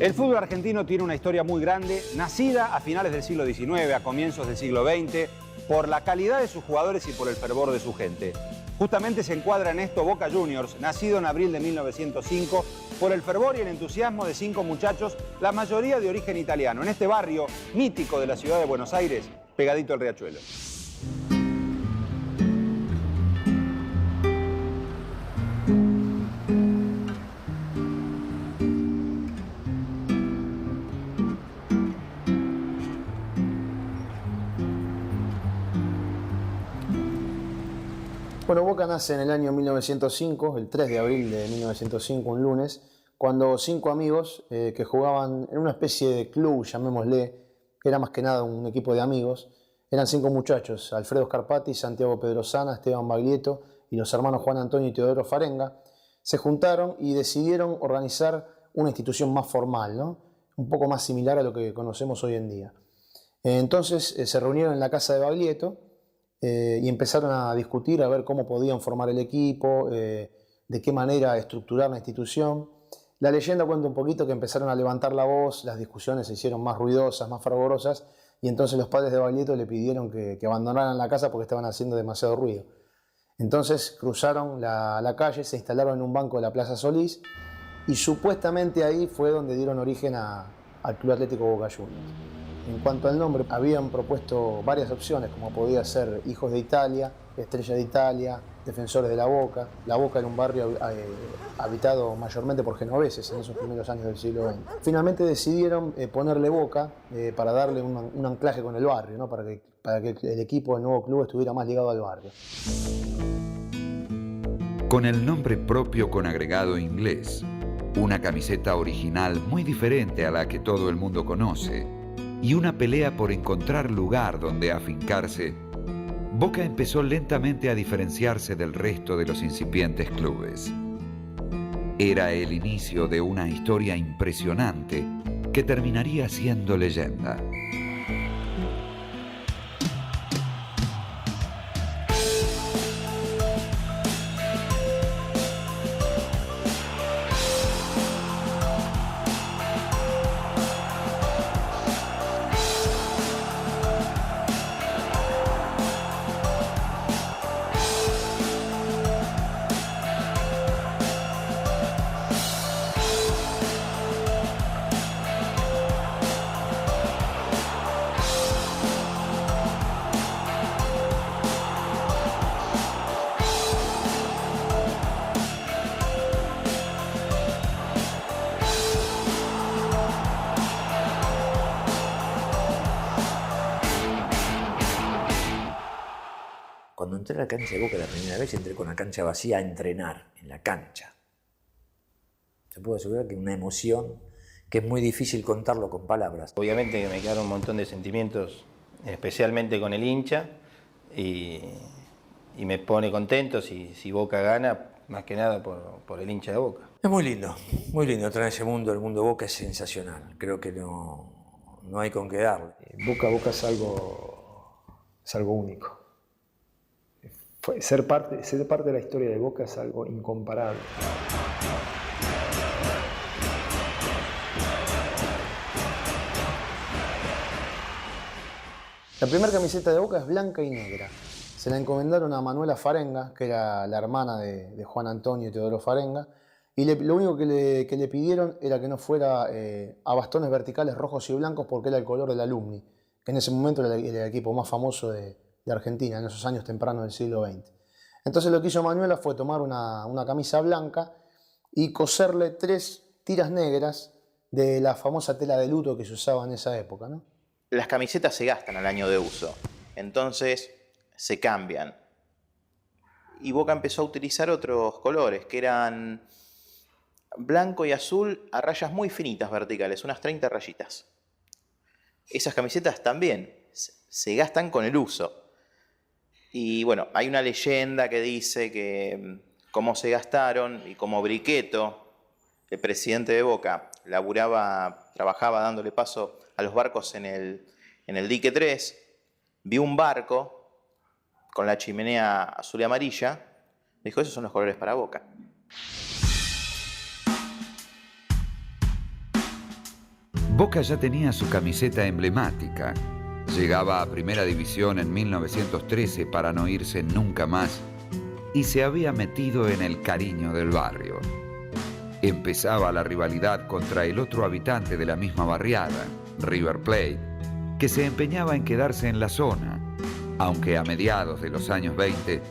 El fútbol argentino tiene una historia muy grande, nacida a finales del siglo XIX, a comienzos del siglo XX, por la calidad de sus jugadores y por el fervor de su gente. Justamente se encuadra en esto Boca Juniors, nacido en abril de 1905, por el fervor y el entusiasmo de 5 muchachos, la mayoría de origen italiano, en este barrio mítico de la ciudad de Buenos Aires, pegadito al Riachuelo. Bueno, Boca nace en el año 1905, el 3 de abril de 1905, un lunes, cuando 5 amigos que jugaban en una especie de club, llamémosle, que era más que nada un equipo de amigos, eran 5 muchachos: Alfredo Scarpati, Santiago Pedrosana, Esteban Baglietto y los hermanos Juan Antonio y Teodoro Farenga, se juntaron y decidieron organizar una institución más formal, ¿no? Un poco más similar a lo que conocemos hoy en día. Entonces se reunieron en la casa de Baglietto y empezaron a discutir a ver cómo podían formar el equipo, de qué manera estructurar la institución. La leyenda cuenta un poquito que empezaron a levantar la voz, las discusiones se hicieron más ruidosas, más fervorosas, y entonces los padres de Baglietto le pidieron que abandonaran la casa porque estaban haciendo demasiado ruido. Entonces cruzaron la calle, se instalaron en un banco de la Plaza Solís, y supuestamente ahí fue donde dieron origen al Club Atlético Boca Juniors. En cuanto al nombre, habían propuesto varias opciones, como podía ser Hijos de Italia, Estrella de Italia, Defensores de la Boca. La Boca era un barrio habitado mayormente por genoveses en esos primeros años del siglo XX. Finalmente decidieron ponerle Boca para darle un anclaje con el barrio, ¿no? para que el equipo del nuevo club estuviera más ligado al barrio. Con el nombre propio con agregado inglés, una camiseta original muy diferente a la que todo el mundo conoce, y una pelea por encontrar lugar donde afincarse, Boca empezó lentamente a diferenciarse del resto de los incipientes clubes. Era el inicio de una historia impresionante que terminaría siendo leyenda. Cuando entré a la cancha de Boca la primera vez, entré con la cancha vacía a entrenar en la cancha. Te puedo asegurar que una emoción que es muy difícil contarlo con palabras. Obviamente que me quedaron un montón de sentimientos, especialmente con el hincha, y me pone contento si Boca gana, más que nada por el hincha de Boca. Es muy lindo entrar en ese mundo. El mundo de Boca es sensacional. Creo que no hay con qué darle. Boca es algo único. Ser parte de la historia de Boca es algo incomparable. La primera camiseta de Boca es blanca y negra. Se la encomendaron a Manuela Farenga, que era la hermana de Juan Antonio y Teodoro Farenga, y lo único que le pidieron era que no fuera a bastones verticales rojos y blancos, porque era el color del Alumni, que en ese momento era el equipo más famoso de Argentina, en esos años tempranos del siglo XX. Entonces lo que hizo Manuela fue tomar una camisa blanca y coserle 3 tiras negras de la famosa tela de luto que se usaba en esa época, ¿no? Las camisetas se gastan al año de uso, entonces se cambian. Y Boca empezó a utilizar otros colores, que eran blanco y azul a rayas muy finitas verticales, unas 30 rayitas. Esas camisetas también se gastan con el uso. Y bueno, hay una leyenda que dice que cómo se gastaron y como Briquetto, el presidente de Boca, trabajaba dándole paso a los barcos en el dique 3, vio un barco con la chimenea azul y amarilla, dijo: esos son los colores para Boca. Boca ya tenía su camiseta emblemática. Llegaba a Primera División en 1913 para no irse nunca más y se había metido en el cariño del barrio. Empezaba la rivalidad contra el otro habitante de la misma barriada, River Plate, que se empeñaba en quedarse en la zona, aunque a mediados de los años 20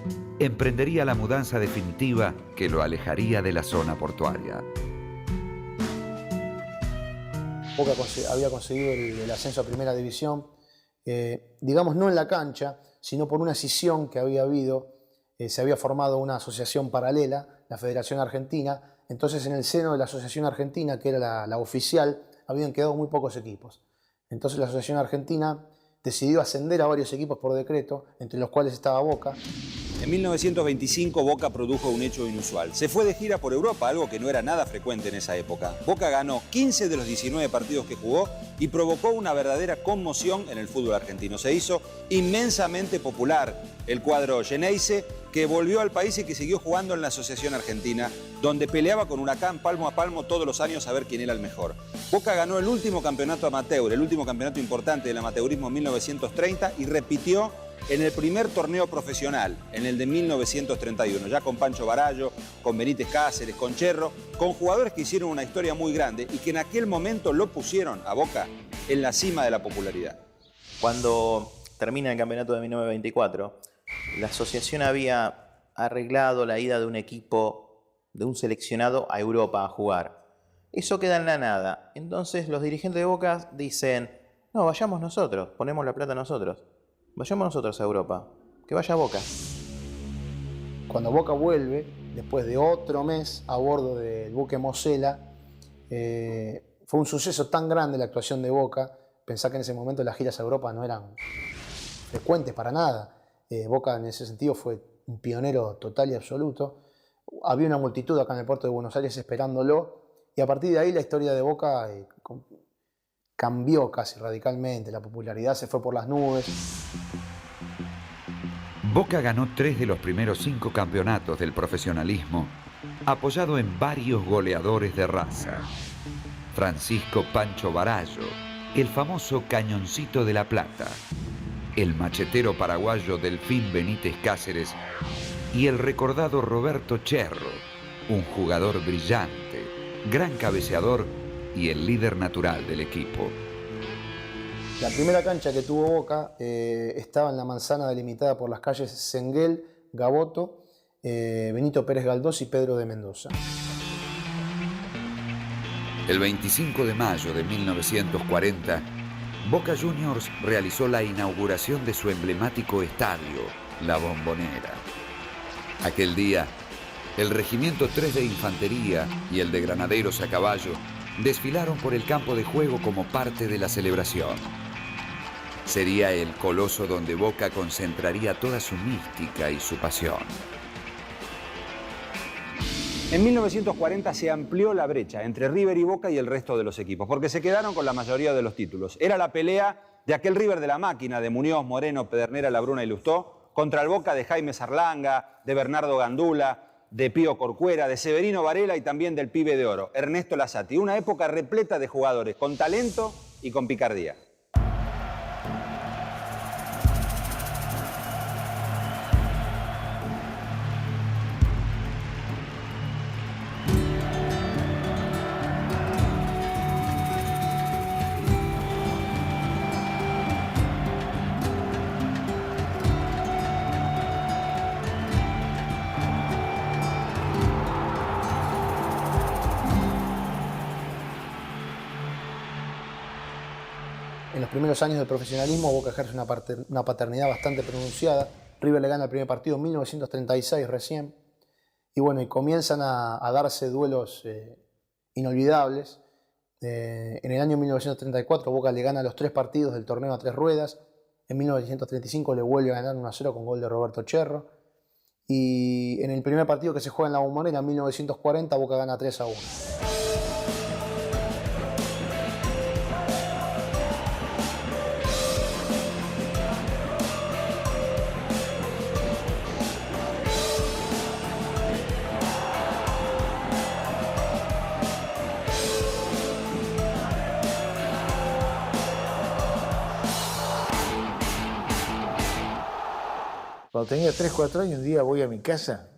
emprendería la mudanza definitiva que lo alejaría de la zona portuaria. Boca había conseguido el ascenso a Primera División, digamos no en la cancha, sino por una escisión que había habido. Se había formado una asociación paralela, la Federación Argentina. Entonces, en el seno de la Asociación Argentina, que era la oficial, habían quedado muy pocos equipos. Entonces, la Asociación Argentina decidió ascender a varios equipos por decreto, entre los cuales estaba Boca. En 1925 Boca produjo un hecho inusual. Se fue de gira por Europa, algo que no era nada frecuente en esa época. Boca ganó 15 de los 19 partidos que jugó y provocó una verdadera conmoción en el fútbol argentino. Se hizo inmensamente popular el cuadro Geneise, que volvió al país y que siguió jugando en la Asociación Argentina, donde peleaba con Huracán palmo a palmo todos los años a ver quién era el mejor. Boca ganó el último campeonato amateur, el último campeonato importante del amateurismo en 1930 y repitió en el primer torneo profesional, en el de 1931, ya con Pancho Barallo, con Benítez Cáceres, con Cherro, con jugadores que hicieron una historia muy grande y que en aquel momento lo pusieron a Boca en la cima de la popularidad. Cuando termina el campeonato de 1924, la asociación había arreglado la ida de un equipo, de un seleccionado a Europa a jugar. Eso queda en la nada. Entonces los dirigentes de Boca dicen, no, vayamos nosotros, ponemos la plata nosotros. Vayamos nosotros a Europa, que vaya Boca. Cuando Boca vuelve, después de otro mes a bordo del buque Mosela, fue un suceso tan grande la actuación de Boca. Pensá que en ese momento las giras a Europa no eran frecuentes para nada. Boca en ese sentido fue un pionero total y absoluto. Había una multitud acá en el puerto de Buenos Aires esperándolo y a partir de ahí la historia de Boca cambió casi radicalmente. La popularidad se fue por las nubes. Boca ganó 3 de los primeros 5 campeonatos del profesionalismo, apoyado en varios goleadores de raza. Francisco Pancho Barallo, el famoso Cañoncito de la Plata, el machetero paraguayo Delfín Benítez Cáceres y el recordado Roberto Cherro, un jugador brillante, gran cabeceador y el líder natural del equipo. La primera cancha que tuvo Boca estaba en la manzana delimitada por las calles Senguel, Gaboto, Benito Pérez Galdós y Pedro de Mendoza. El 25 de mayo de 1940, Boca Juniors realizó la inauguración de su emblemático estadio, La Bombonera. Aquel día, el Regimiento 3 de Infantería y el de Granaderos a Caballo desfilaron por el campo de juego como parte de la celebración. Sería el coloso donde Boca concentraría toda su mística y su pasión. En 1940 se amplió la brecha entre River y Boca y el resto de los equipos, porque se quedaron con la mayoría de los títulos. Era la pelea de aquel River de la máquina, de Muñoz, Moreno, Pedernera, Labruna y Lustó, contra el Boca de Jaime Sarlanga, de Bernardo Gandula, de Pío Corcuera, de Severino Varela y también del pibe de oro, Ernesto Lasati. Una época repleta de jugadores con talento y con picardía. En los primeros años del profesionalismo, Boca ejerce una paternidad bastante pronunciada. River le gana el primer partido en 1936 recién. Y bueno, y comienzan a darse duelos inolvidables. En el año 1934 Boca le gana los 3 partidos del torneo a 3 ruedas. En 1935 le vuelve a ganar 1-0 con gol de Roberto Cherro. Y en el primer partido que se juega en la Bombonera en 1940 Boca gana 3-1. Cuando tenía 3, 4 años, un día voy a mi casa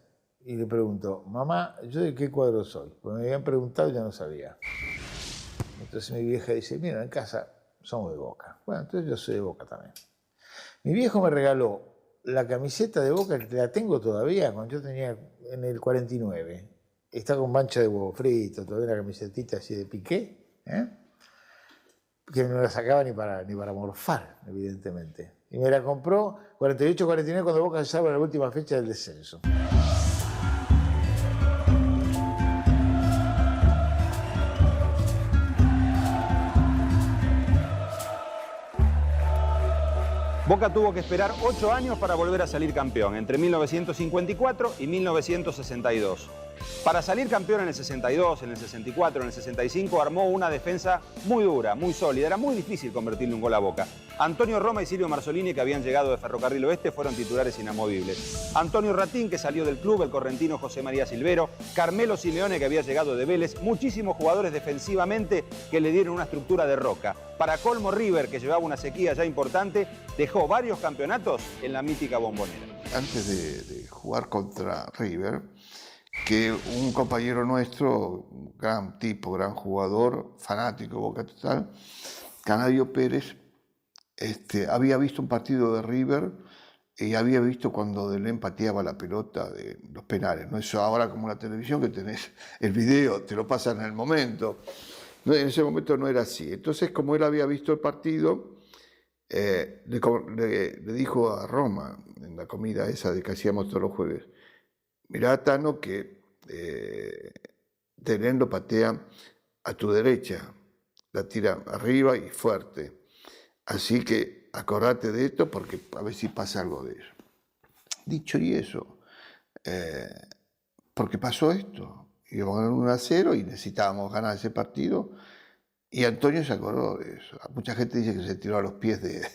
y le pregunto, mamá, ¿yo de qué cuadro soy? Porque me habían preguntado y ya no sabía. Entonces mi vieja dice, mira, en casa somos de Boca. Bueno, entonces yo soy de Boca también. Mi viejo me regaló la camiseta de Boca, que la tengo todavía, cuando yo tenía en el 49. Está con mancha de huevo frito, todavía una camisetita así de piqué, que no la sacaba ni para morfar, evidentemente. Y me la compró 48-49 cuando Boca se salva en la última fecha del descenso. Boca tuvo que esperar 8 años para volver a salir campeón, entre 1954 y 1962. Para salir campeón en el 62, en el 64, en el 65, armó una defensa muy dura, muy sólida. Era muy difícil convertirle un gol a Boca. Antonio Roma y Silvio Marzolini, que habían llegado de Ferrocarril Oeste, fueron titulares inamovibles. Antonio Ratín, que salió del club, el correntino José María Silvero, Carmelo Simeone, que había llegado de Vélez, muchísimos jugadores defensivamente que le dieron una estructura de roca. Para colmo, River, que llevaba una sequía ya importante, dejó varios campeonatos en la mítica Bombonera. Antes de jugar contra River, que un compañero nuestro, gran tipo, gran jugador, fanático de Boca total, Canadio Pérez, había visto un partido de River y había visto cuando Delén pateaba la pelota de los penales. No es ahora como la televisión que tenés el video, te lo pasan en el momento. No, en ese momento no era así. Entonces, como él había visto el partido, le dijo a Roma, en la comida esa de que hacíamos todos los jueves, mirá, Tano, que Delén lo patea a tu derecha, la tira arriba y fuerte. Así que acordate de esto porque a ver si pasa algo de eso. Dicho y eso, porque pasó esto. Íbamos a ganar 1-0 y necesitábamos ganar ese partido. Y Antonio se acordó de eso. Mucha gente dice que se tiró a los pies de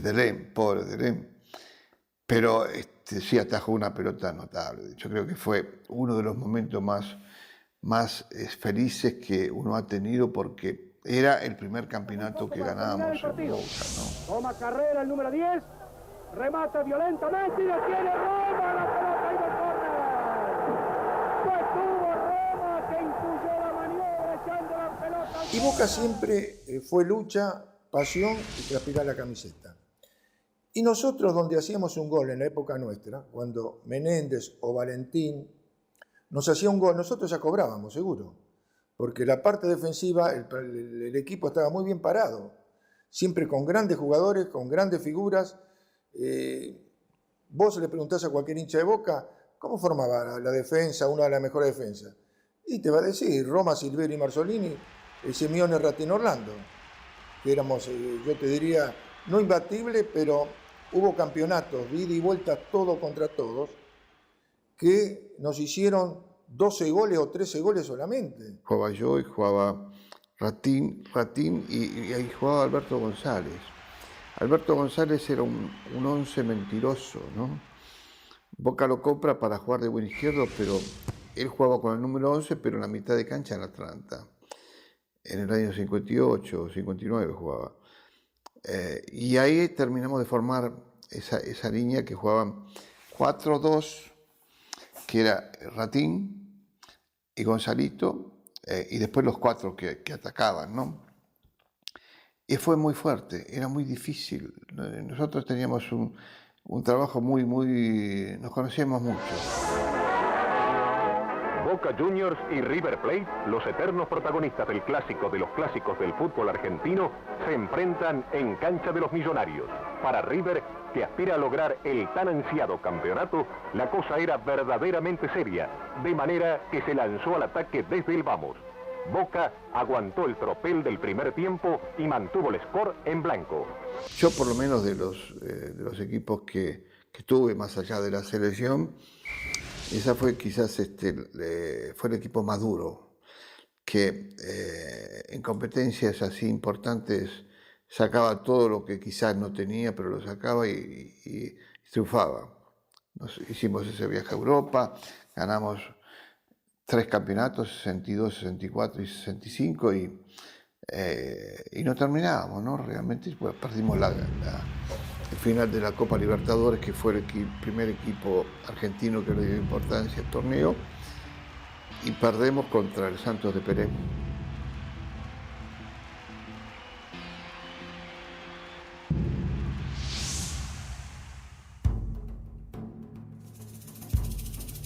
Delén, pobre Delén. Pero sí atajó una pelota notable. Yo creo que fue uno de los momentos más felices que uno ha tenido porque era el primer campeonato que ganábamos en Boca, ¿no? Toma carrera el número 10, remata violentamente y detiene Roma, la pelota y de córner. Pues tuvo Roma que impulsó la maniobra echando la pelota. Y Boca siempre fue lucha, pasión y transpirar la camiseta. Y nosotros, donde hacíamos un gol en la época nuestra, cuando Menéndez o Valentín nos hacía un gol, nosotros ya cobrábamos, seguro. Porque la parte defensiva, el equipo estaba muy bien parado. Siempre con grandes jugadores, con grandes figuras. Vos le preguntás a cualquier hincha de Boca, ¿cómo formaba la defensa, una de las mejores defensas? Y te va a decir, Roma, Silvero y Marzolini, Simeone, Ratín, Orlando. Que éramos, yo te diría, no imbatibles, pero hubo campeonatos de ida y vuelta todo contra todos, que nos hicieron 12 goles o 13 goles solamente. Jugaba yo y jugaba Ratín y ahí jugaba Alberto González. Alberto González era un 11 mentiroso, ¿no? Boca lo compra para jugar de buen izquierdo, pero él jugaba con el número 11, pero en la mitad de cancha en Atlanta. En el año 58 o 59 jugaba. Y ahí terminamos de formar esa línea que jugaban 4-2, que era Ratín y Gonzalito, y después los 4 que atacaban, ¿no? Y fue muy fuerte, era muy difícil. Nosotros teníamos un trabajo nos conocíamos mucho. Boca Juniors y River Plate, los eternos protagonistas del clásico de los clásicos del fútbol argentino, se enfrentan en Cancha de los Millonarios. Para River, que aspira a lograr el tan ansiado campeonato, la cosa era verdaderamente seria, de manera que se lanzó al ataque desde el vamos. Boca aguantó el tropel del primer tiempo y mantuvo el score en blanco. Yo, por lo menos de los equipos que tuve más allá de la selección, esa fue quizás fue el equipo más duro, que en competencias así importantes sacaba todo lo que quizás no tenía, pero lo sacaba y triunfaba. Hicimos ese viaje a Europa, ganamos 3 campeonatos, 62, 64 y 65, y no terminábamos, ¿no? Realmente pues, perdimos el final de la Copa Libertadores, que fue el primer equipo argentino que le dio importancia al torneo, y perdemos contra el Santos de Pelé.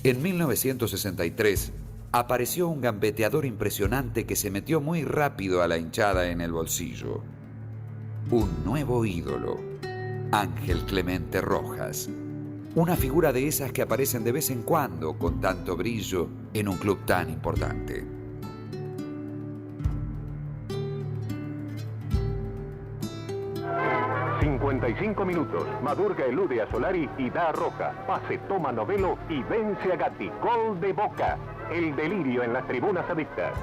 En 1963 apareció un gambeteador impresionante que se metió muy rápido a la hinchada en el bolsillo. Un nuevo ídolo, Ángel Clemente Rojas. Una figura de esas que aparecen de vez en cuando con tanto brillo en un club tan importante. ...55 minutos... Madurga elude a Solari y da a Roja... ...pase, toma Novelo y vence a Gatti... ...gol de Boca... ...el delirio en las tribunas adictas...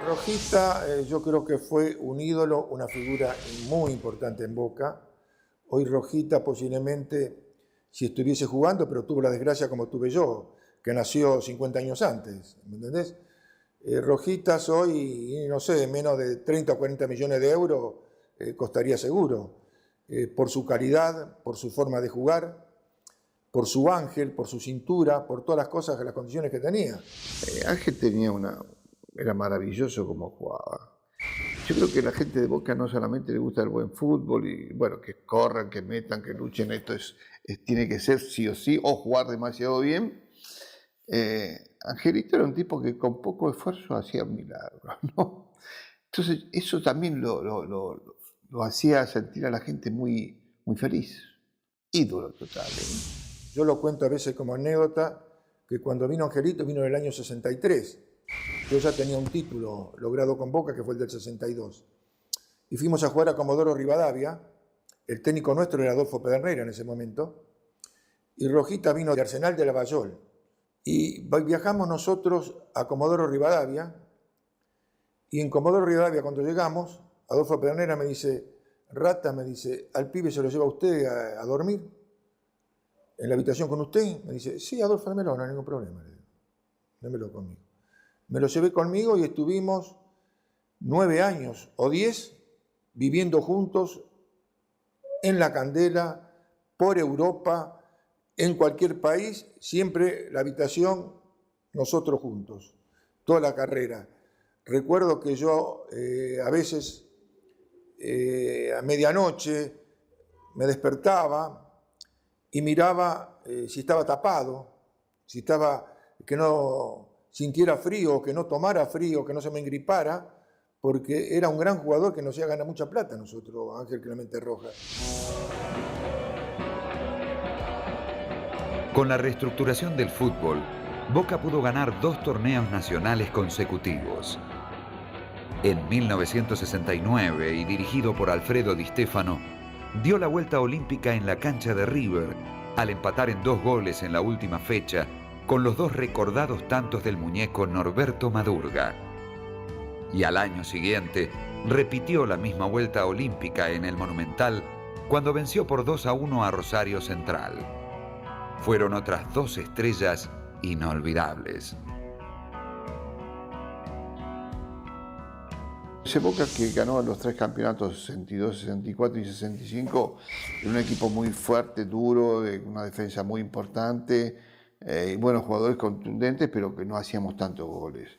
Rojita, yo creo que fue un ídolo, una figura muy importante en Boca. Hoy Rojita posiblemente, si estuviese jugando, pero tuvo la desgracia como tuve yo, que nació 50 años antes, ¿me entendés? Rojitas hoy, no sé, menos de 30 o 40 millones de euros costaría seguro, por su calidad, por su forma de jugar, por su ángel, por su cintura, por todas las cosas, las condiciones que tenía. Ángel era maravilloso como jugaba. Yo creo que la gente de Boca no solamente le gusta el buen fútbol y bueno, que corran, que metan, que luchen, esto tiene que ser sí o sí, o jugar demasiado bien. Angelito era un tipo que con poco esfuerzo hacía milagros, ¿no? Entonces eso también lo hacía sentir a la gente muy, muy feliz. Ídolo total, ¿eh? Yo lo cuento a veces como anécdota, que cuando vino Angelito vino en el año 63. Yo ya tenía un título logrado con Boca, que fue el del 62. Y fuimos a jugar a Comodoro Rivadavia. El técnico nuestro era Adolfo Pedernera en ese momento. Y Rojita vino de Arsenal de Lavallol. Y viajamos nosotros a Comodoro Rivadavia. Y en Comodoro Rivadavia, cuando llegamos, Adolfo Pedernera me dice, Rata, me dice, ¿al pibe se lo lleva usted a dormir? ¿En la habitación con usted? Me dice, sí, Adolfo, dámelo, no hay ningún problema. Dámelo conmigo. Me lo llevé conmigo y estuvimos 9 años o 10 viviendo juntos en La Candela, por Europa, en cualquier país, siempre la habitación, nosotros juntos, toda la carrera. Recuerdo que yo a veces a medianoche me despertaba y miraba si estaba tapado, si estaba que no sintiera frío, que no tomara frío, que no se me engripara, porque era un gran jugador que nos hacía ganar mucha plata a nosotros, Ángel Clemente Rojas. Con la reestructuración del fútbol, Boca pudo ganar 2 torneos nacionales consecutivos. En 1969, y dirigido por Alfredo Di Stéfano, dio la vuelta olímpica en la cancha de River, al empatar en 2 goles en la última fecha, con los 2 recordados tantos del muñeco Norberto Madurga. Y al año siguiente, repitió la misma vuelta olímpica en el Monumental, cuando venció por 2-1 a Rosario Central. Fueron otras 2 estrellas inolvidables. Ese Boca que ganó los 3 campeonatos, 62, 64 y 65, era un equipo muy fuerte, duro, de una defensa muy importante, y buenos jugadores contundentes, pero que no hacíamos tantos goles.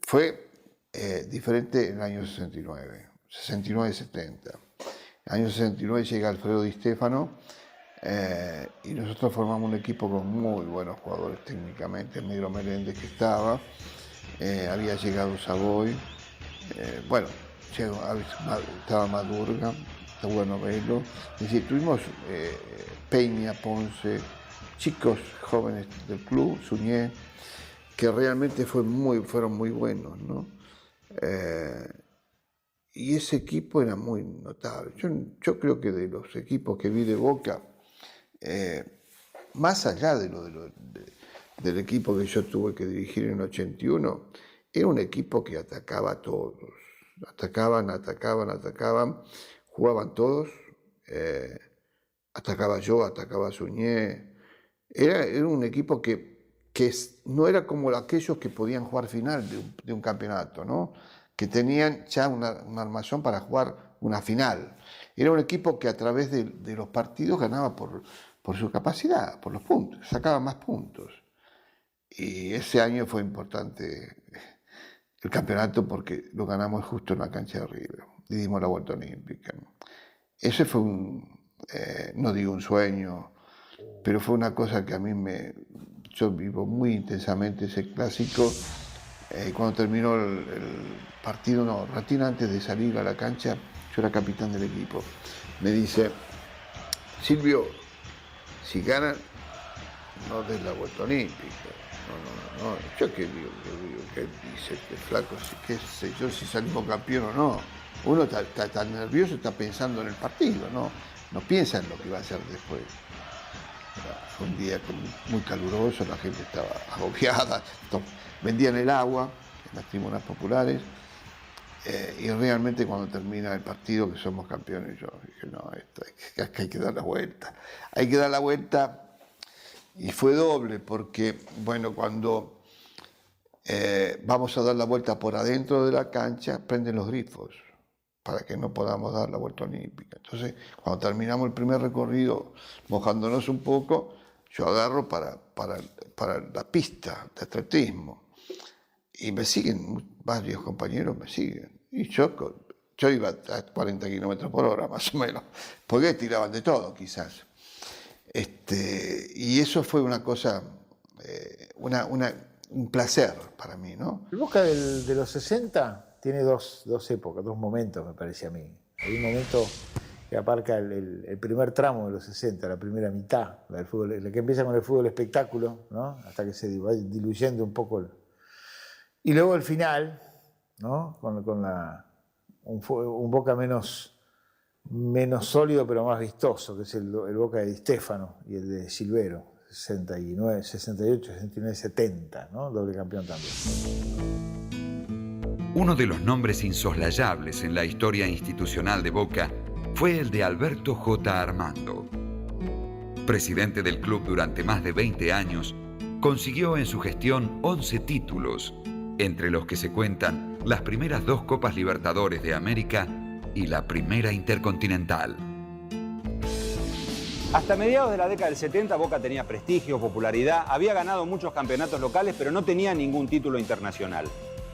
Fue diferente en el año 69, 69-70. En el año 69 llega Alfredo Di Stéfano y nosotros formamos un equipo con muy buenos jugadores técnicamente. El Negro Meléndez que estaba, había llegado Savoy, estaba Madurga, estaba Novelo. Es decir, tuvimos Peña, Ponce, chicos jóvenes del club, Suñé, que realmente fueron muy buenos, ¿no? Y ese equipo era muy notable. Yo creo que de los equipos que vi de Boca, más allá del equipo que yo tuve que dirigir en el 81, era un equipo que atacaba a todos. Atacaban, jugaban todos. Atacaba yo, atacaba Suñé. Era un equipo que no era como aquellos que podían jugar final de un campeonato, ¿no? Que tenían ya una armazón para jugar una final. Era un equipo que a través de los partidos ganaba por su capacidad, por los puntos, sacaba más puntos. Y ese año fue importante el campeonato porque lo ganamos justo en la cancha de River y dimos la vuelta olímpica. Ese fue no digo un sueño, pero fue una cosa que a mí yo vivo muy intensamente ese clásico. Cuando terminó el partido, Ratín antes de salir a la cancha, yo era capitán del equipo, me dice: Silvio, si ganan, no des la vuelta olímpica. No. Yo qué digo, ¿qué dice este flaco? ¿Qué sé yo si salimos campeón o no? Uno está nervioso, está pensando en el partido, no piensa en lo que va a hacer después. Fue un día muy caluroso, la gente estaba agobiada, vendían el agua en las tribunas populares, y realmente cuando termina el partido, que somos campeones, yo dije: no, hay que dar la vuelta. Hay que dar la vuelta. Y fue doble, porque, bueno, cuando vamos a dar la vuelta por adentro de la cancha, prenden los grifos para que no podamos dar la vuelta olímpica. Entonces, cuando terminamos el primer recorrido, mojándonos un poco, yo agarro para la pista de atletismo. Y me siguen, varios compañeros me siguen. Y yo iba a 40 kilómetros por hora, más o menos, porque tiraban de todo, quizás. Y eso fue una cosa, un placer para mí, ¿no? El Boca de los 60 tiene dos épocas, dos momentos, me parece a mí. Hay un momento que abarca el primer tramo de los 60, la primera mitad, la del fútbol, la que empieza con el fútbol espectáculo, ¿no? Hasta que se va diluyendo un poco. Y luego el final, ¿no? Con un Boca menos sólido pero más vistoso, que es el Boca de Di Stéfano y el de Silvero, 69, 68, 69, 70, ¿no? Doble campeón también. Uno de los nombres insoslayables en la historia institucional de Boca fue el de Alberto J. Armando. Presidente del club durante más de 20 años, consiguió en su gestión 11 títulos, entre los que se cuentan las primeras 2 Copas Libertadores de América y la primera Intercontinental. Hasta mediados de la década del 70, Boca tenía prestigio, popularidad, había ganado muchos campeonatos locales, pero no tenía ningún título internacional.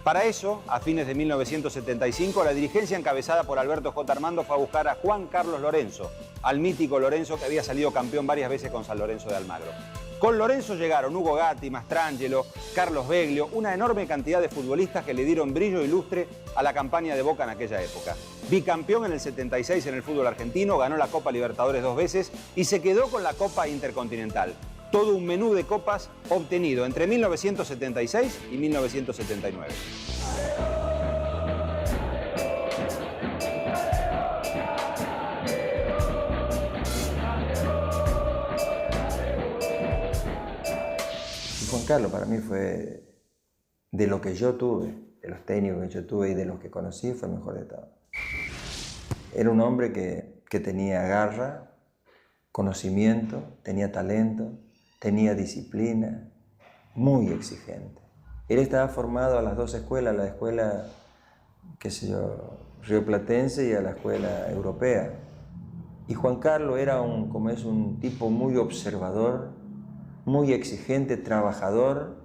Para eso, a fines de 1975, la dirigencia encabezada por Alberto J. Armando fue a buscar a Juan Carlos Lorenzo, al mítico Lorenzo que había salido campeón varias veces con San Lorenzo de Almagro. Con Lorenzo llegaron Hugo Gatti, Mastrangelo, Carlos Beglio, una enorme cantidad de futbolistas que le dieron brillo y lustre a la campaña de Boca en aquella época. Bicampeón en el 76 en el fútbol argentino, ganó la Copa Libertadores 2 veces y se quedó con la Copa Intercontinental. Todo un menú de copas obtenido entre 1976 y 1979. Juan Carlos para mí fue, de lo que yo tuve, de los técnicos que yo tuve y de los que conocí, fue el mejor de todos. Era un hombre que tenía garra, conocimiento, tenía talento, tenía disciplina, muy exigente. Él estaba formado a las 2 escuelas, la escuela, qué sé yo, rioplatense y a la escuela europea. Y Juan Carlos era un tipo muy observador, muy exigente, trabajador,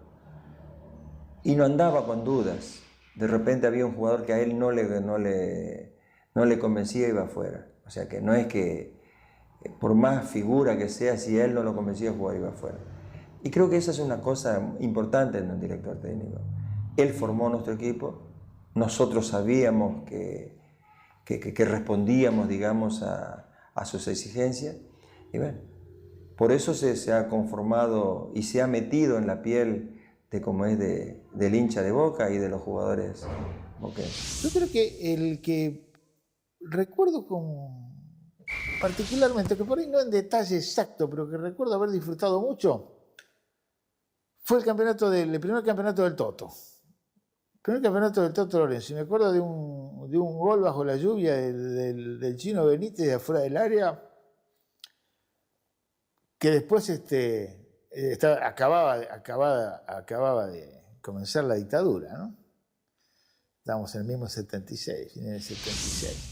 y no andaba con dudas. De repente había un jugador que a él no le convencía y iba afuera. O sea que no es que por más figura que sea, si él no lo convencía, jugar iba afuera. Y creo que esa es una cosa importante en un director técnico. Él formó nuestro equipo, nosotros sabíamos que respondíamos, digamos, a sus exigencias, y bueno, por eso se ha conformado y se ha metido en la piel de cómo es del hincha de Boca y de los jugadores boquenses. Yo creo que el que recuerdo particularmente, que por ahí no en detalle exacto, pero que recuerdo haber disfrutado mucho, fue el primer campeonato del Toto. El primer campeonato del Toto Lorenzo. Y me acuerdo de un gol bajo la lluvia del Chino Benítez de afuera del área, que después acababa de comenzar la dictadura, ¿no? Estábamos en el mismo 76, fines del 76.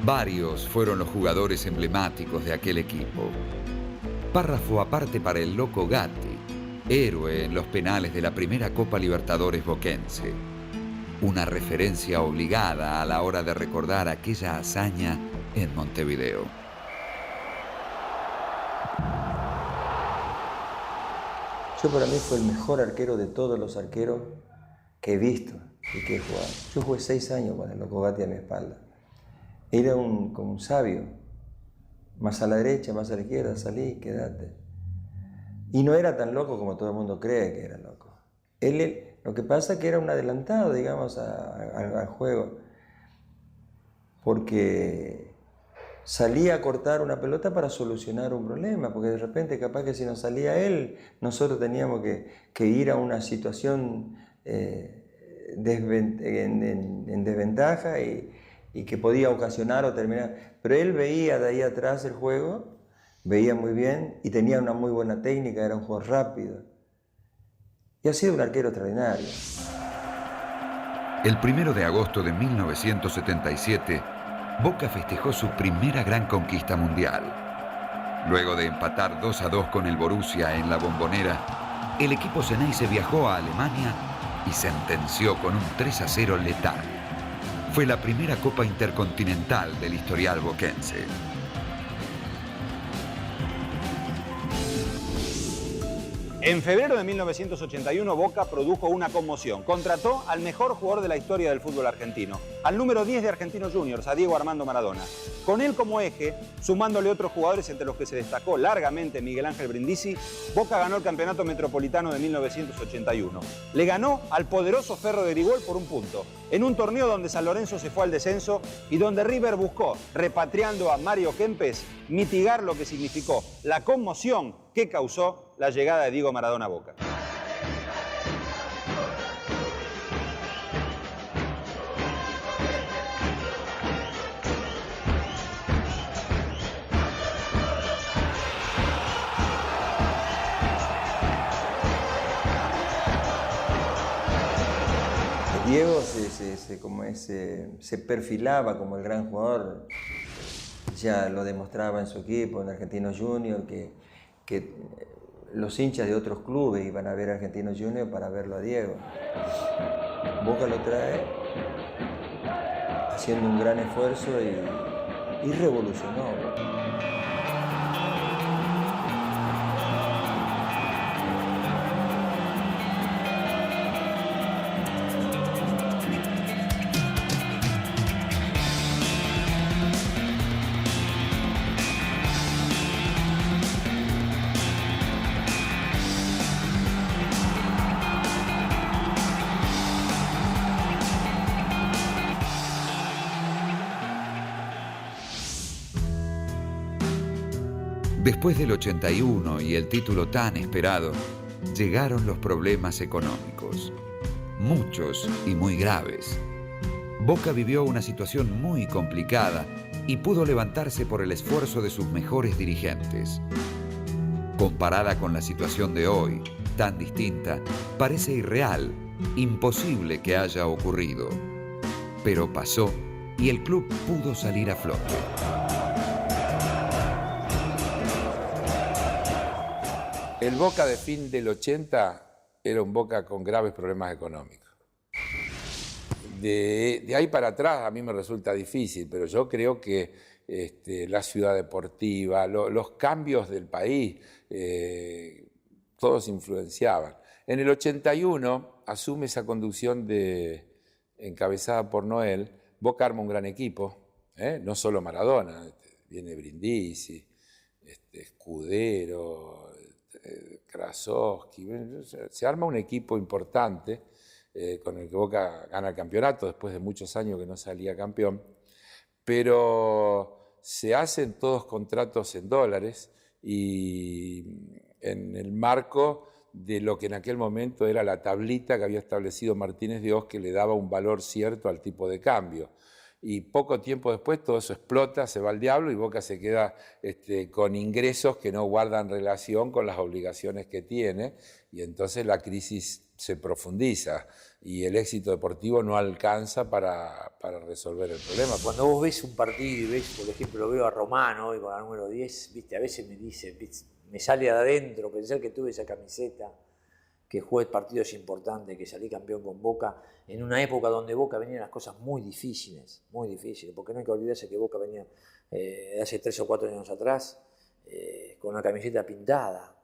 Varios fueron los jugadores emblemáticos de aquel equipo. Párrafo aparte para el Loco Gatti, héroe en los penales de la primera Copa Libertadores boquense. Una referencia obligada a la hora de recordar aquella hazaña en Montevideo. Yo para mí fue el mejor arquero de todos los arqueros que he visto y que he jugado. Yo jugué 6 años con el Loco Gatti a mi espalda. Era como un sabio. Más a la derecha, más a la izquierda, salí, quédate. Y no era tan loco como todo el mundo cree que era loco. Lo que pasa es que era un adelantado, digamos, al juego. Porque salía a cortar una pelota para solucionar un problema, porque de repente capaz que si no salía él, nosotros teníamos que ir a una situación en desventaja y que podía ocasionar o terminar. Pero él veía de ahí atrás el juego, veía muy bien y tenía una muy buena técnica, era un jugador rápido. Y ha sido un arquero extraordinario. El 1 de agosto de 1977, Boca festejó su primera gran conquista mundial. Luego de empatar 2-2 con el Borussia en la Bombonera, el equipo Ceneice viajó a Alemania y sentenció con un 3-0 letal. Fue la primera Copa Intercontinental del historial boquense. En febrero de 1981, Boca produjo una conmoción. Contrató al mejor jugador de la historia del fútbol argentino, al número 10 de Argentinos Juniors, a Diego Armando Maradona. Con él como eje, sumándole otros jugadores entre los que se destacó largamente Miguel Ángel Brindisi, Boca ganó el Campeonato Metropolitano de 1981. Le ganó al poderoso Ferro de Grigol por 1 punto, en un torneo donde San Lorenzo se fue al descenso y donde River buscó, repatriando a Mario Kempes, mitigar lo que significó la conmoción que causó la llegada de Diego Maradona a Boca. Diego se perfilaba como el gran jugador, ya lo demostraba en su equipo, en Argentinos Juniors, que los hinchas de otros clubes iban a ver a Argentinos Juniors para verlo a Diego. Boca lo trae haciendo un gran esfuerzo y revolucionó. Después del 81 y el título tan esperado, llegaron los problemas económicos. Muchos y muy graves. Boca vivió una situación muy complicada y pudo levantarse por el esfuerzo de sus mejores dirigentes. Comparada con la situación de hoy, tan distinta, parece irreal, imposible que haya ocurrido. Pero pasó y el club pudo salir a flote. El Boca de fin del 80 era un Boca con graves problemas económicos. De ahí para atrás a mí me resulta difícil, pero yo creo que la ciudad deportiva, los cambios del país, todos influenciaban. En el 81 asume esa conducción encabezada por Noel. Boca arma un gran equipo, no solo Maradona, viene Brindisi, Escudero, Krasowski, se arma un equipo importante con el que Boca gana el campeonato después de muchos años que no salía campeón, pero se hacen todos contratos en dólares y en el marco de lo que en aquel momento era la tablita que había establecido Martínez de Oz, que le daba un valor cierto al tipo de cambio. Y poco tiempo después todo eso explota, se va al diablo y Boca se queda con ingresos que no guardan relación con las obligaciones que tiene, y entonces la crisis se profundiza y el éxito deportivo no alcanza para para resolver el problema. Cuando vos ves un partido y ves, por ejemplo, lo veo a Romano hoy con la número 10, ¿viste? A veces me dice, me sale de adentro pensar que tuve esa camiseta, que jugué partidos importantes, que salí campeón con Boca, en una época donde Boca venían las cosas muy difíciles, porque no hay que olvidarse que Boca venía de hace 3 o 4 años atrás con una camiseta pintada.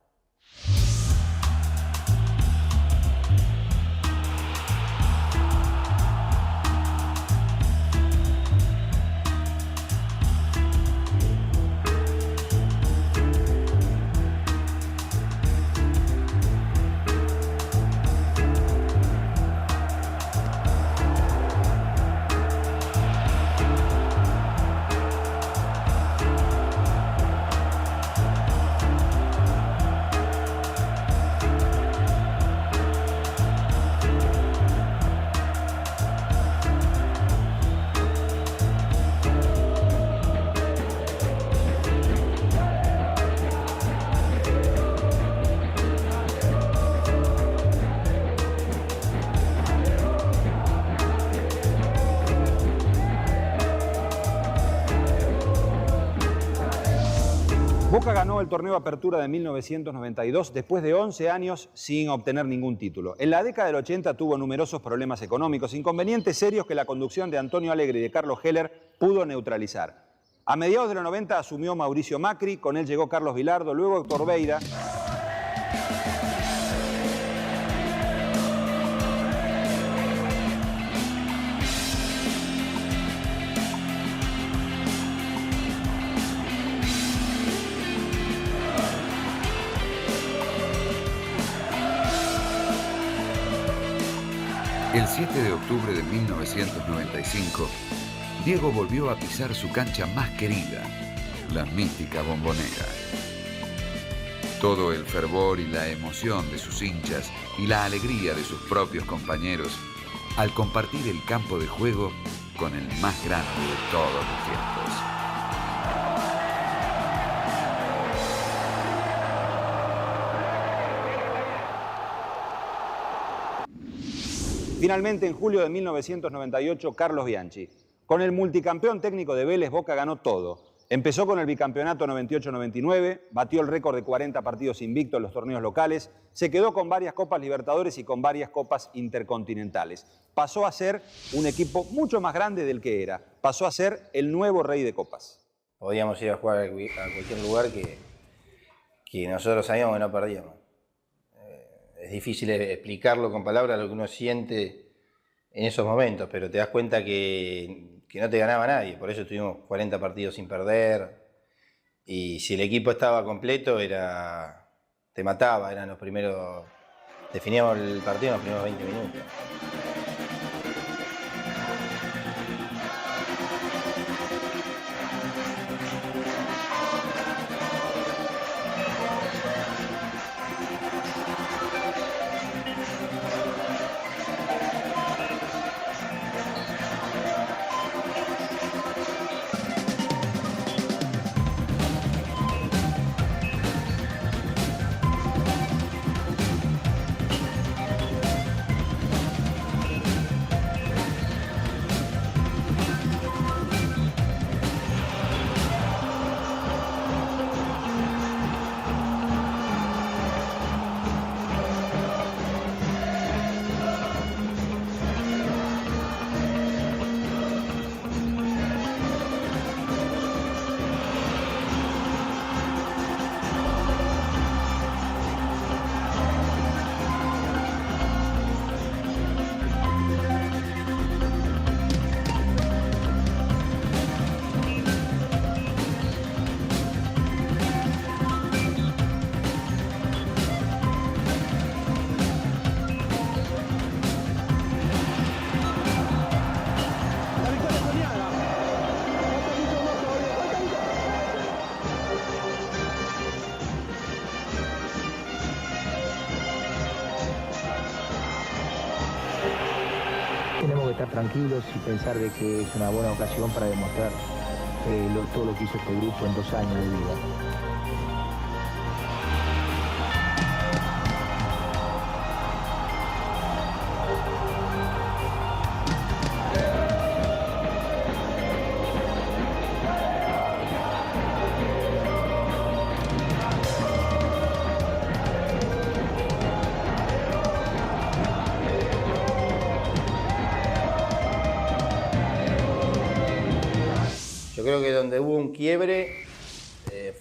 Boca ganó el torneo Apertura de 1992 después de 11 años sin obtener ningún título. En la década del 80 tuvo numerosos problemas económicos, inconvenientes serios que la conducción de Antonio Alegre y de Carlos Heller pudo neutralizar. A mediados de los 90 asumió Mauricio Macri, con él llegó Carlos Vilardo, luego Héctor Beira. El 7 de octubre de 1995, Diego volvió a pisar su cancha más querida, la mítica Bombonera. Todo el fervor y la emoción de sus hinchas y la alegría de sus propios compañeros al compartir el campo de juego con el más grande de todos los tiempos. Finalmente, en julio de 1998, Carlos Bianchi. Con el multicampeón técnico de Vélez, Boca ganó todo. Empezó con el bicampeonato 98-99, batió el récord de 40 partidos invictos en los torneos locales, se quedó con varias Copas Libertadores y con varias Copas Intercontinentales. Pasó a ser un equipo mucho más grande del que era. Pasó a ser el nuevo rey de copas. Podíamos ir a jugar a cualquier lugar que nosotros sabíamos que no perdíamos. Es difícil explicarlo con palabras lo que uno siente en esos momentos, pero te das cuenta que no te ganaba nadie. Por eso tuvimos 40 partidos sin perder. Y si el equipo estaba completo, te mataba. Eran los primeros. Definíamos el partido en los primeros 20 minutos. Tenemos que estar tranquilos y pensar de que es una buena ocasión para demostrar todo lo que hizo este grupo en 2 años de vida. Yo creo que donde hubo un quiebre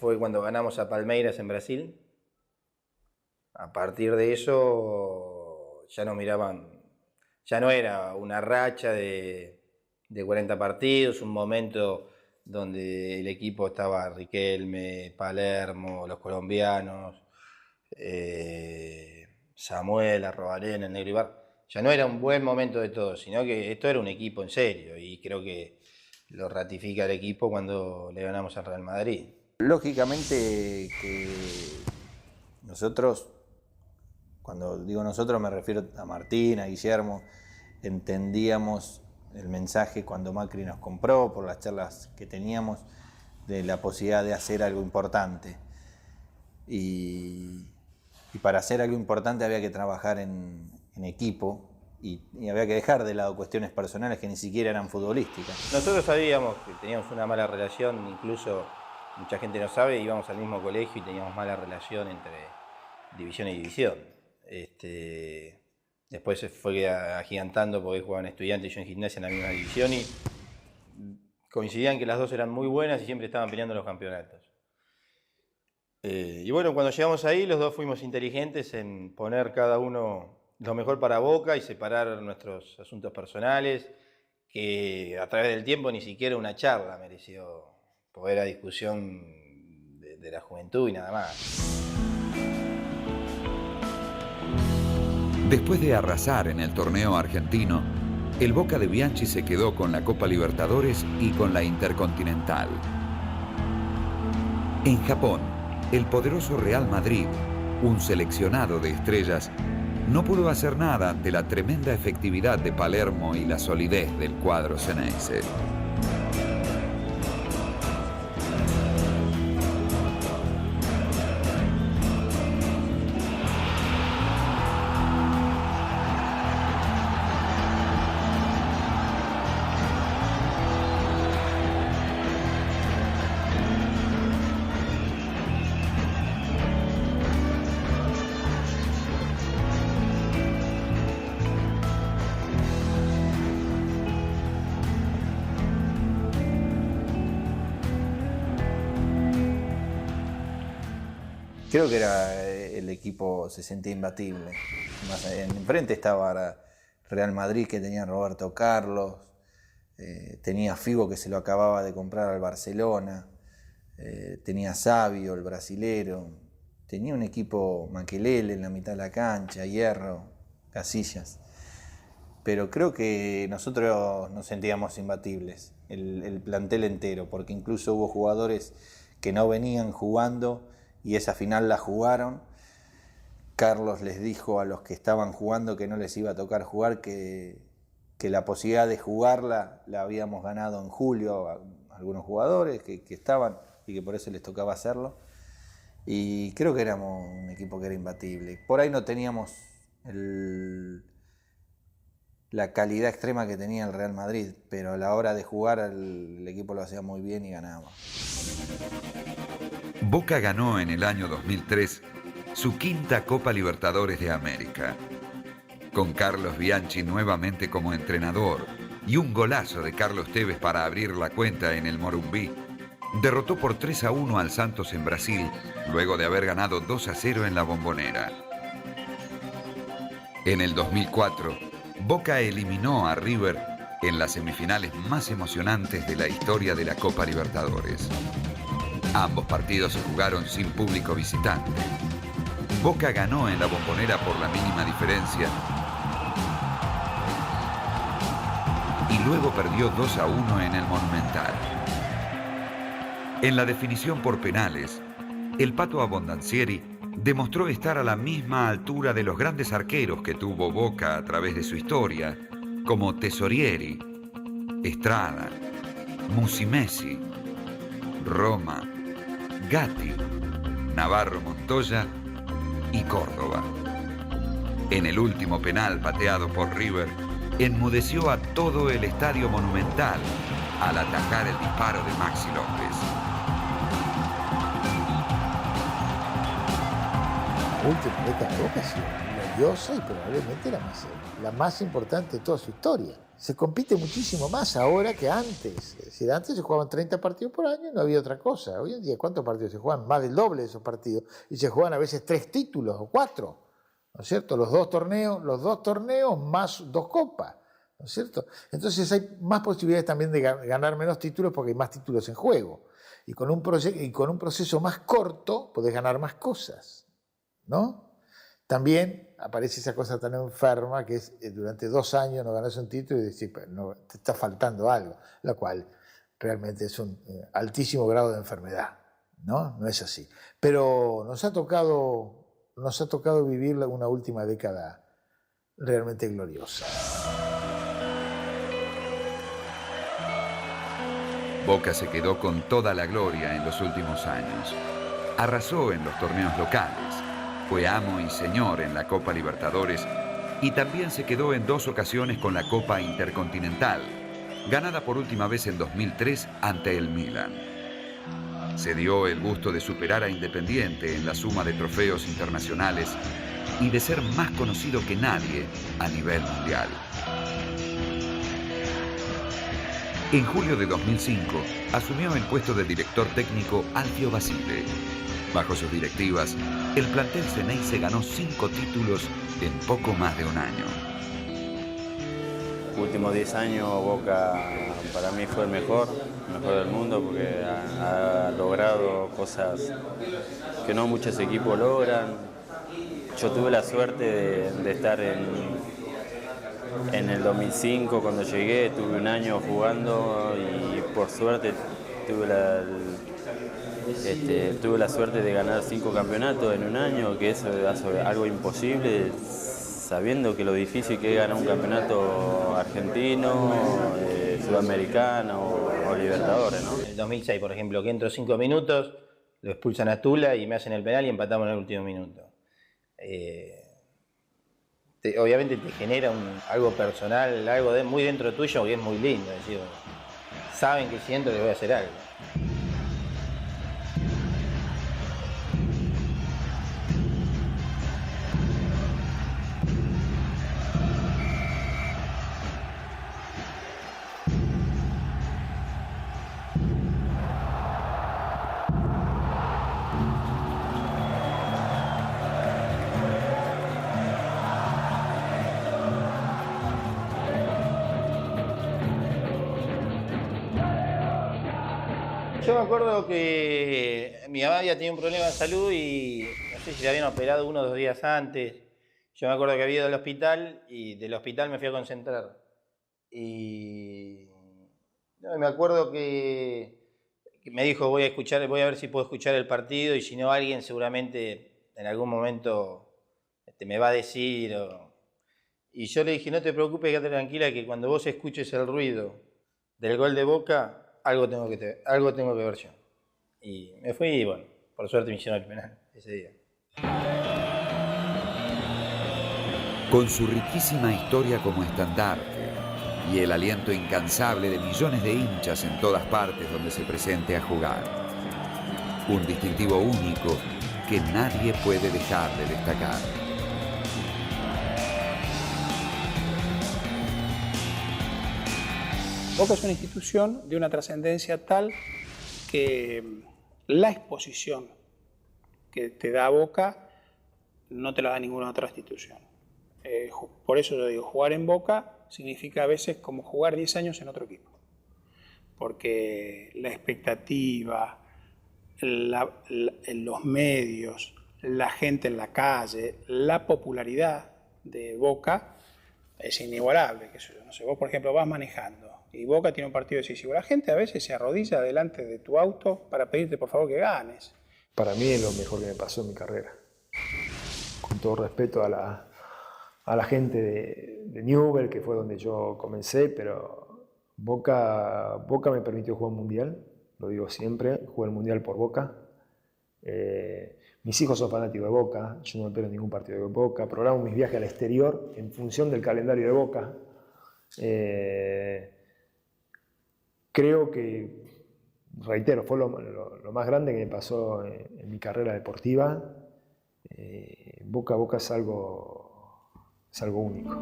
fue cuando ganamos a Palmeiras en Brasil. A partir de eso ya no miraban, ya no era una racha de 40 partidos, un momento donde el equipo estaba Riquelme, Palermo, los colombianos, Samuel, Arrobarén, el Negro Ibar. Ya no era un buen momento de todos, sino que esto era un equipo en serio y creo que lo ratifica el equipo cuando le ganamos al Real Madrid. Lógicamente que nosotros, cuando digo nosotros me refiero a Martín, a Guillermo, entendíamos el mensaje cuando Macri nos compró, por las charlas que teníamos, de la posibilidad de hacer algo importante. Y para hacer algo importante había que trabajar en equipo y había que dejar de lado cuestiones personales que ni siquiera eran futbolísticas. Nosotros sabíamos que teníamos una mala relación, incluso mucha gente no sabe, íbamos al mismo colegio y teníamos mala relación entre división y división. Después se fue agigantando porque jugaban Estudiantes y yo en Gimnasia en la misma división y coincidían que las dos eran muy buenas y siempre estaban peleando los campeonatos. Y bueno, cuando llegamos ahí los dos fuimos inteligentes en poner cada uno lo mejor para Boca y separar nuestros asuntos personales, que a través del tiempo ni siquiera una charla mereció, porque era discusión de la juventud y nada más. Después de arrasar en el torneo argentino, el Boca de Bianchi se quedó con la Copa Libertadores y con la Intercontinental. En Japón, el poderoso Real Madrid, un seleccionado de estrellas, no pudo hacer nada ante la tremenda efectividad de Palermo y la solidez del cuadro ceneice. Creo que era el equipo, se sentía imbatible. Enfrente estaba Real Madrid, que tenía a Roberto Carlos, tenía Figo, que se lo acababa de comprar al Barcelona, tenía Savio, el brasilero, tenía un equipo Makelele en la mitad de la cancha, Hierro, Casillas. Pero creo que nosotros nos sentíamos imbatibles, el plantel entero, porque incluso hubo jugadores que no venían jugando y esa final la jugaron. Carlos les dijo a los que estaban jugando que no les iba a tocar jugar, que la posibilidad de jugarla la habíamos ganado en julio a algunos jugadores que estaban y que por eso les tocaba hacerlo. Y creo que éramos un equipo que era imbatible. Por ahí no teníamos la calidad extrema que tenía el Real Madrid, pero a la hora de jugar el equipo lo hacía muy bien y ganaba. Boca ganó en el año 2003 su quinta Copa Libertadores de América. Con Carlos Bianchi nuevamente como entrenador y un golazo de Carlos Tevez para abrir la cuenta en el Morumbi, derrotó por 3-1 al Santos en Brasil, luego de haber ganado 2-0 en la Bombonera. En el 2004, Boca eliminó a River en las semifinales más emocionantes de la historia de la Copa Libertadores. Ambos partidos se jugaron sin público visitante. Boca ganó en la Bombonera por la mínima diferencia y luego perdió 2-1 en el Monumental. En la definición por penales, el Pato Abondancieri demostró estar a la misma altura de los grandes arqueros que tuvo Boca a través de su historia, como Tesorieri, Estrada, Musimesi, Roma, Gatti, Navarro Montoya y Córdoba. En el último penal pateado por River, enmudeció a todo el estadio Monumental al atajar el disparo de Maxi López. La última meta de Boca sí, gloriosa y probablemente la más importante de toda su historia. Se compite muchísimo más ahora que antes. Es decir, antes se jugaban 30 partidos por año y no había otra cosa. Hoy en día, ¿cuántos partidos se juegan? Más del doble de esos partidos. Y se juegan a veces 3 títulos o 4. ¿No es cierto? Los dos torneos más 2 copas. ¿No es cierto? Entonces hay más posibilidades también de ganar menos títulos porque hay más títulos en juego. Y con un proceso más corto podés ganar más cosas, ¿no? También aparece esa cosa tan enferma que es durante 2 años no ganas un título y decís, no, te está faltando algo, lo cual realmente es un altísimo grado de enfermedad, ¿no? No es así. Pero nos ha tocado vivir una última década realmente gloriosa. Boca se quedó con toda la gloria en los últimos años. Arrasó en los torneos locales, fue amo y señor en la Copa Libertadores y también se quedó en 2 ocasiones con la Copa Intercontinental, ganada por última vez en 2003 ante el Milan. Se dio el gusto de superar a Independiente en la suma de trofeos internacionales y de ser más conocido que nadie a nivel mundial. En julio de 2005 asumió el puesto de director técnico Alfio Basile. Bajo sus directivas, el plantel Xeneize ganó 5 títulos en poco más de un año. Los últimos 10 años Boca para mí fue el mejor del mundo porque ha logrado cosas que no muchos equipos logran. Yo tuve la suerte de estar en el 2005 cuando llegué, tuve un año jugando y por suerte tuve la suerte de ganar 5 campeonatos en un año, que eso es algo imposible, sabiendo que lo difícil que es ganar un campeonato argentino, sudamericano o Libertadores, ¿no? En el 2006, por ejemplo, que entro 5 minutos, lo expulsan a Tula y me hacen el penal y empatamos en el último minuto. Obviamente te genera algo personal, algo muy dentro tuyo que es muy lindo. Es decir, saben que siento que voy a hacer algo. Yo me acuerdo que mi mamá había tenido un problema de salud y no sé si le habían operado 1 o 2 días antes. Yo me acuerdo que había ido al hospital y del hospital me fui a concentrar. Y me acuerdo que me dijo, voy a ver si puedo escuchar el partido y si no alguien seguramente en algún momento me va a decir. Y yo le dije, no te preocupes, quédate tranquila que cuando vos escuches el ruido del gol de Boca, algo tengo que ver yo. Y me fui y bueno, por suerte me hicieron el penal ese día. Con su riquísima historia como estandarte y el aliento incansable de millones de hinchas en todas partes donde se presente a jugar. Un distintivo único que nadie puede dejar de destacar. Boca es una institución de una trascendencia tal que la exposición que te da Boca no te la da ninguna otra institución. Por eso yo digo, jugar en Boca significa a veces como jugar 10 años en otro equipo. Porque la expectativa, los medios, la gente en la calle, la popularidad de Boca es inigualable. No sé, vos, por ejemplo, vas manejando y Boca tiene un partido decisivo. La gente a veces se arrodilla delante de tu auto para pedirte por favor que ganes. Para mí es lo mejor que me pasó en mi carrera. Con todo respeto a la gente de Newell's, que fue donde yo comencé, pero Boca me permitió jugar un mundial, lo digo siempre, jugué el mundial por Boca. Mis hijos son fanáticos de Boca, yo no me pierdo ningún partido de Boca, programo mis viajes al exterior en función del calendario de Boca. Creo que, reitero, fue lo más grande que me pasó en mi carrera deportiva. Boca es algo es algo único.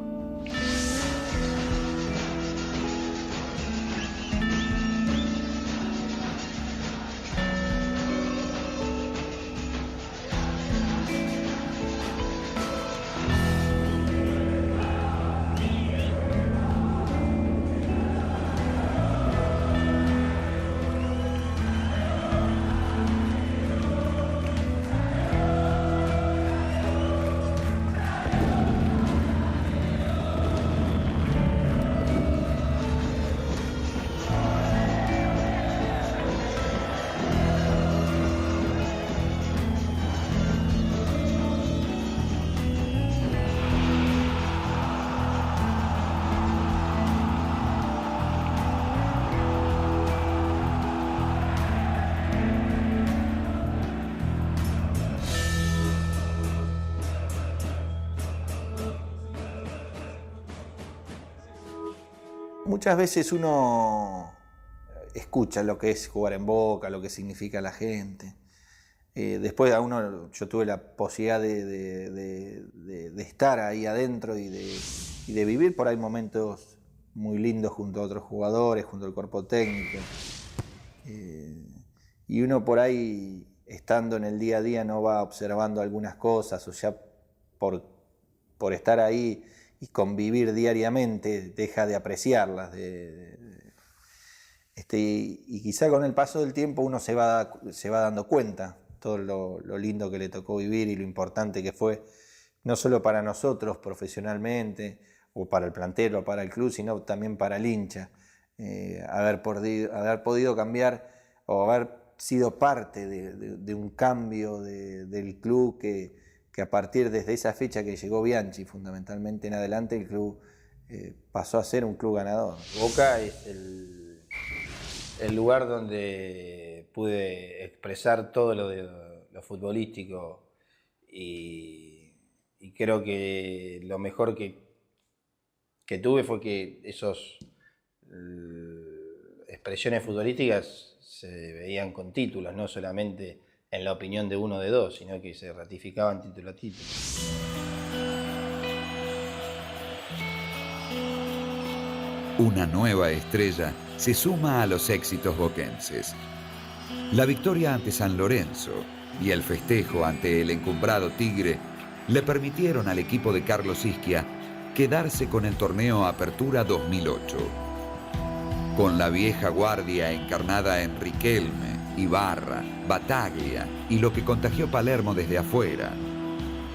Muchas veces uno escucha lo que es jugar en Boca, lo que significa la gente. Después yo tuve la posibilidad de estar ahí adentro y de vivir por ahí momentos muy lindos junto a otros jugadores, junto al cuerpo técnico. Y uno por ahí, estando en el día a día, no va observando algunas cosas, o ya por estar ahí y convivir diariamente deja de apreciarlas. Y quizá con el paso del tiempo uno se va dando cuenta todo lo lindo que le tocó vivir y lo importante que fue, no solo para nosotros profesionalmente, o para el plantel o para el club, sino también para el hincha. Haber podido cambiar o haber sido parte de un cambio del club que a partir desde esa fecha que llegó Bianchi, fundamentalmente en adelante, el club pasó a ser un club ganador. Boca es el lugar donde pude expresar todo lo futbolístico y creo que lo mejor que tuve fue que esas expresiones futbolísticas se veían con títulos, no solamente en la opinión de uno de dos, sino que se ratificaban título a título. Una nueva estrella se suma a los éxitos boquenses. La victoria ante San Lorenzo y el festejo ante el encumbrado Tigre le permitieron al equipo de Carlos Ischia quedarse con el torneo Apertura 2008. Con la vieja guardia encarnada en Riquelme, Ibarra, Bataglia y lo que contagió Palermo desde afuera.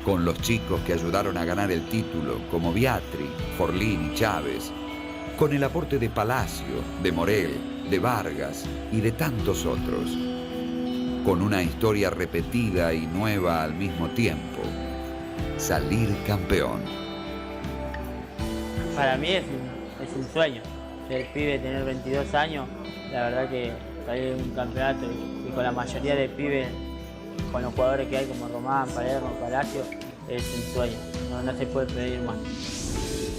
Con los chicos que ayudaron a ganar el título, como Biatri, Forlín y Chávez. Con el aporte de Palacio, de Morel, de Vargas y de tantos otros. Con una historia repetida y nueva al mismo tiempo. Salir campeón. Para mí es un sueño. Ser pibe, tener 22 años, la verdad que salir de un campeonato y con la mayoría de pibes, con los jugadores que hay como Román, Palermo, Palacio, es un sueño, no se puede pedir más.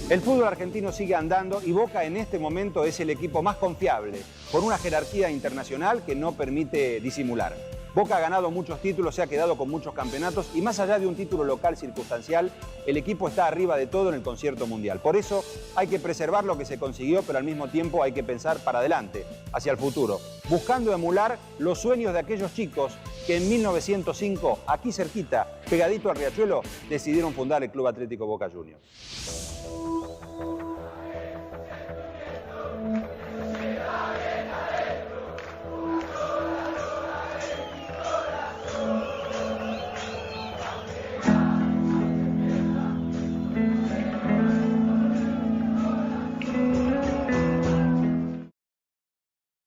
El fútbol argentino sigue andando y Boca en este momento es el equipo más confiable, por una jerarquía internacional que no permite disimular. Boca ha ganado muchos títulos, se ha quedado con muchos campeonatos y más allá de un título local circunstancial, el equipo está arriba de todo en el concierto mundial. Por eso hay que preservar lo que se consiguió, pero al mismo tiempo hay que pensar para adelante, hacia el futuro, buscando emular los sueños de aquellos chicos que en 1905, aquí cerquita, pegadito al Riachuelo, decidieron fundar el Club Atlético Boca Juniors.